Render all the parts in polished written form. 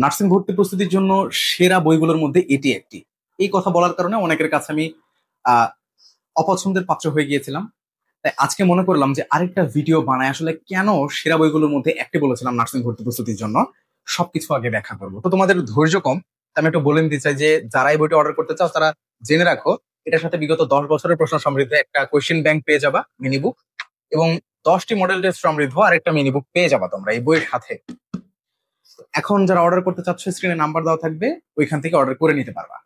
Nursing ভর্তি প্রস্তুতির জন্য সেরা বইগুলোর মধ্যে এটি একটি। এই কথা বলার কারণে অনেকের কাছে আমি আহ অপছন্দের পাত্র হয়ে গিয়েছিলাম। তাই আজকে মনে করলাম যে আরেকটা ভিডিও বানায় আসলে কেন সেরা বইগুলোর মধ্যে একটি বলেছিলাম নার্সিং ভর্তি প্রস্তুতির জন্য, সবকিছু আগে ব্যাখ্যা করবো। তো তোমাদের ধৈর্য কম, তাই আমি একটু বলে নিতে চাই যে যারা এই বইটা অর্ডার করতে চাও তারা জেনে রাখো এটার সাথে বিগত 10 বছরের প্রশ্ন সমৃদ্ধ একটা কোয়েশ্চেন ব্যাংক পেয়ে যাবা, মিনি বুক, এবং 10টি মডেল টেস্ট সমৃদ্ধ আর একটা মিনি বুক পেয়ে যাবা তোমরা এই বইয়ের সাথে। এখন যারা অর্ডার করতে চাচ্ছ স্ক্রিনে নাম্বার দেওয়া থাকবে, ওইখান থেকে অর্ডার করে নিতে পারবা।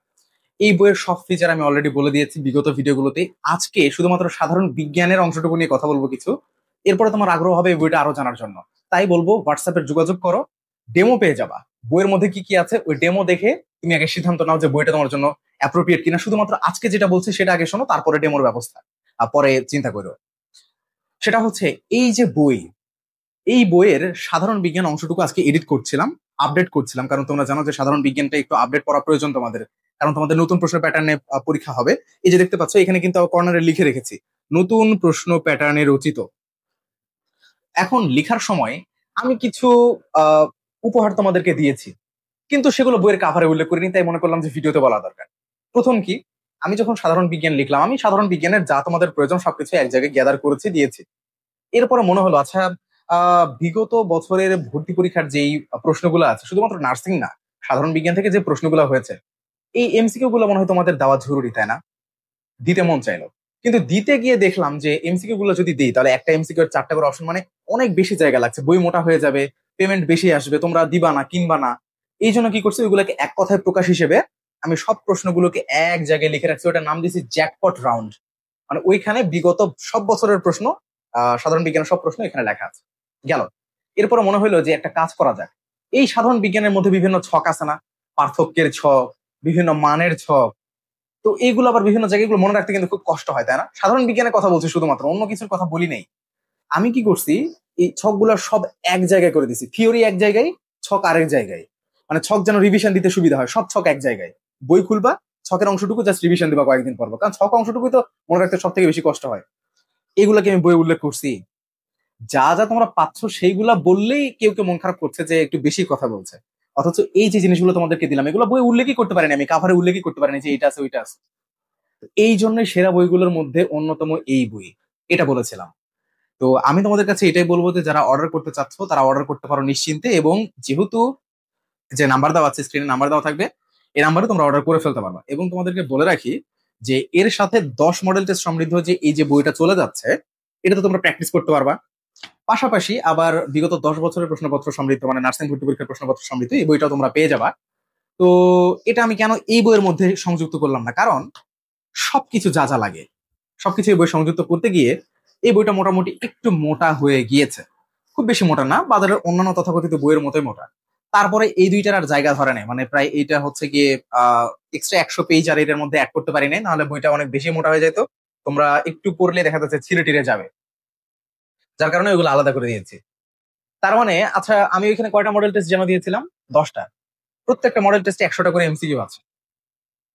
এই বইয়ের সব ফিচার আমি অলরেডি বলে দিয়েছি বিগত ভিডিওগুলোতে। আজকে শুধুমাত্র সাধারণ বিজ্ঞানের অংশটুকু নিয়ে কথা বলবো কিছু, এরপরে তোমার আগ্রহ হবে এই বইটা আরো জানার জন্য। তাই বলবো হোয়াটসঅ্যাপে যোগাযোগ করো, ডেমো পেয়ে যাবা। বইয়ের মধ্যে কি কি আছে ওই ডেমো দেখে তুমি আগে সিদ্ধান্ত নাও যে বইটা তোমার জন্য অ্যাপ্রোপ্রিয়েট কিনা। শুধুমাত্র আজকে যেটা বলছি সেটা আগে শোনো, তারপরে ডেমোর ব্যবস্থা আর পরে চিন্তা করো। সেটা হচ্ছে এই যে বই, এই বইয়ের সাধারণ বিজ্ঞান অংশটুকু আজকে এডিট করছিলাম, আপডেট করছিলাম, কারণ তোমরা জানো যে সাধারণ বিজ্ঞানটা একটু আপডেট করা প্রয়োজন তোমাদের, কারণ তোমাদের নতুন প্রশ্ন প্যাটার্নে পরীক্ষা হবে। এই যে দেখতে পাচ্ছ এখানে কিন্তু কর্নারে লিখে রেখেছি নতুন প্রশ্ন প্যাটার্নে রচিত। এখন লিখার সময় আমি কিছু আহ উপহার তোমাদেরকে দিয়েছি, কিন্তু সেগুলো বইয়ের কাভারে উল্লেখ করিনি, তাই মনে করলাম যে ভিডিওতে বলা দরকার। প্রথম কি, আমি যখন সাধারণ বিজ্ঞান লিখলাম আমি সাধারণ বিজ্ঞানের যা তোমাদের প্রয়োজন সবকিছু এক জায়গায় গ্যাদার করেছি দিয়েছি। এরপরে মনে হলো আচ্ছা, বিগত বছরের ভর্তি পরীক্ষার যেই প্রশ্নগুলো আছে, শুধুমাত্র নার্সিং না, সাধারণ বিজ্ঞান থেকে যে প্রশ্নগুলো হয়েছে, এই এমসিকিউ গুলো মনে হয় তোমাদের দেওয়া জরুরি, তাই না? দিতে মন চাইলো, কিন্তু দিতে গিয়ে দেখলাম যে এমসিকিউ গুলো যদি দিই তাহলে একটা এমসিকিউ এর 4টা করে অপশন, মানে অনেক বেশি জায়গা লাগছে, বই মোটা হয়ে যাবে, পেমেন্ট বেশি আসবে, তোমরা দিবা না কিনবা না। এই জন্য কি করছি, ওইগুলোকে এক কথায় প্রকাশ হিসেবে আমি সব প্রশ্নগুলোকে এক জায়গায় লিখে রাখছি, ওটার নাম দিয়েছি জ্যাকপট রাউন্ড। মানে ওইখানে বিগত সব বছরের প্রশ্ন, সাধারণ বিজ্ঞানের সব প্রশ্ন এখানে লেখা আছে। গেল। এরপরে মনে হলো যে একটা কাজ করা যাক, এই সাধারণ বিজ্ঞানের মধ্যে বিভিন্ন ছক আছে না, পার্থক্যের ছক, বিভিন্ন মানের ছক, তো এইগুলো আবার বিভিন্ন জায়গায় মনে রাখতে কিন্তু খুব কষ্ট হয়, তাই না? সাধারণ বিজ্ঞানের কথা বলছি শুধুমাত্র, অন্য কিছুর কথা বলি নেই। আমি কি করছি, এই ছকগুলো সব এক জায়গায় করে দিছি, থিওরি এক জায়গায়, ছক আরেক জায়গায়, মানে ছক যেন রিভিশন দিতে সুবিধা হয়, সব ছক এক জায়গায়। বই খুলবা, ছকের অংশটুকু জাস্ট রিভিশন দিবা কয়েকদিন পর, কারণ ছক অংশটুকুই তো মনে রাখতে সব থেকে বেশি কষ্ট হয়। এগুলাকে আমি বই উল্লেখ করছি। যা যা তোমরা পাচ্ছ সেইগুলা বললেই কেউ কেউ মন খারাপ করছে যে একটু বেশি কথা বলছে, অথচ এই যে জিনিসগুলো তোমাদেরকে দিলাম এগুলো বই উল্লেখই করতে পারিনি, আমি কাভারে উল্লেখই করতে পারিনি যে এটা আছে ওইটা আছে। এই জন্যই সেরা বইগুলোর মধ্যে অন্যতম এই বই, এটা বলেছিলাম। তো আমি তোমাদের কাছে এটাই বলবো যে যারা অর্ডার করতে চাচ্ছ তারা অর্ডার করতে পারো নিশ্চিন্তে, এবং যেহেতু যে নাম্বার দেওয়া আছে স্ক্রিনে নাম্বার দেওয়া থাকবে, এই নাম্বারে তোমরা অর্ডার করে ফেলতে পারবা। এবং তোমাদেরকে বলে রাখি যে এর সাথে 10 মডেল টেস্ট সমৃদ্ধ যে এই যে বইটা চলে যাচ্ছে, এটা তো তোমরা প্র্যাকটিস করতে পারবা। পাশাপাশি আবার বিগত 10 বছরের প্রশ্নপত্র সমৃদ্ধ, মানে নার্সিং ভর্তি পরীক্ষার প্রশ্নপত্র সমৃদ্ধ এই বইটাও তোমরা পেয়ে যাবা। তো এটা আমি কেন এই বইয়ের মধ্যে সংযুক্ত করলাম না, কারণ সবকিছু যা যা লাগে সবকিছু এই বই সংযুক্ত করতে গিয়ে এই বইটা মোটামুটি একটু মোটা হয়ে গিয়েছে। খুব বেশি মোটা না, বাজারের অন্যান্য তথাকথিত বইয়ের মতোই মোটা। তারপরে এই দুইটার আর জায়গা ধরে নেই, মানে প্রায় এইটা হচ্ছে গিয়ে এক্সট্রা 100 পেজ আর এটার মধ্যে অ্যাড করতে পারি নাই, নাহলে বইটা অনেক বেশি মোটা হয়ে যেত, তোমরা একটু পড়লে দেখা যাচ্ছে ছিঁড়ে টিড়ে যাবে। যার কারণে ওইগুলো আলাদা করে দিয়েছি। তার মানে আচ্ছা, আমি ওইখানে কয়টা মডেল টেস্ট জমা দিয়েছিলাম? 10টা। প্রত্যেকটা মডেল টেস্টে 100টা করে এমসিকিউ আছে।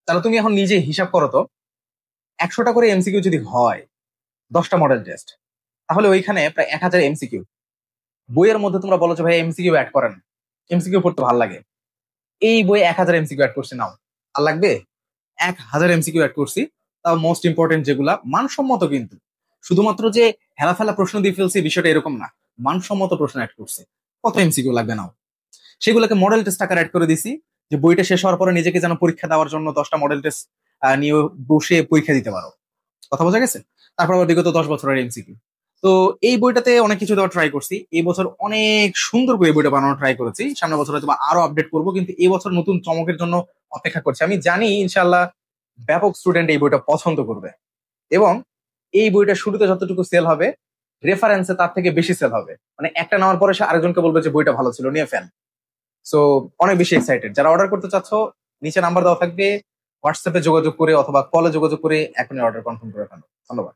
তাহলে তুমি এখন নিজে হিসাব করো তো, 100টা করে এমসিকিউ যদি হয় 10টা মডেল টেস্ট, তাহলে ওইখানে প্রায় 1000 এমসিকিউ। বইয়ের মধ্যে তোমরা বলো যে ভাই এমসিকিউ অ্যাড করেন, এমসিকিউ পড়তে ভালো লাগে, এই বই 1000 এমসিকিউ অ্যাড করছি, নাও আর লাগবে? 1000 এমসিকিউ অ্যাড করছি, তাও মোস্ট ইম্পর্টেন্ট যেগুলা মানসম্মত, কিন্তু শুধুমাত্র যে হেলাফেলা প্রশ্ন দিয়ে ফেলছি বিষয়টা এরকম না, মানসম্মত প্রশ্ন অ্যাড করছে। কত এমসিকিউ লাগবে, নাও। সেগুলোকে মডেল টেস্ট আকারে অ্যাড করে দিছি, যে বইটা শেষ হওয়ার পরে নিজেকে যেন পরীক্ষা দেওয়ার জন্য 10টা মডেল টেস্ট নিয়ে বসে পরীক্ষা দিতে পারো। কথা বোঝা গেছে? তারপর আবার বিগত 10 বছরের এমসিকিউ। তো এই বইটাতে অনেক কিছু দেওয়ার ট্রাই করছি, এই বছর অনেক সুন্দর করে এই বইটা বানানোর ট্রাই করেছি, সামনের বছর হয়তো আরো আপডেট করবো, কিন্তু এই বছর নতুন চমকের জন্য অপেক্ষা করছি। আমি জানি ইনশাল্লাহ ব্যাপক স্টুডেন্ট এই বইটা পছন্দ করবে, এবং এই বইটা শুরুতে যতটুকু সেল হবে, রেফারেন্সে তার থেকে বেশি সেল হবে, মানে একটা নেওয়ার পরে সে আরেকজনকে বলবে যে বইটা ভালো ছিল, নিয়ে ফেল। সো অনেক বেশি এক্সাইটেড। যারা অর্ডার করতে চাচ্ছ নিচে নাম্বার দেওয়া থাকবে, হোয়াটসঅ্যাপে যোগাযোগ করে অথবা কলে যোগাযোগ করে এখনই অর্ডার কনফার্ম করে ফেলো। ধন্যবাদ।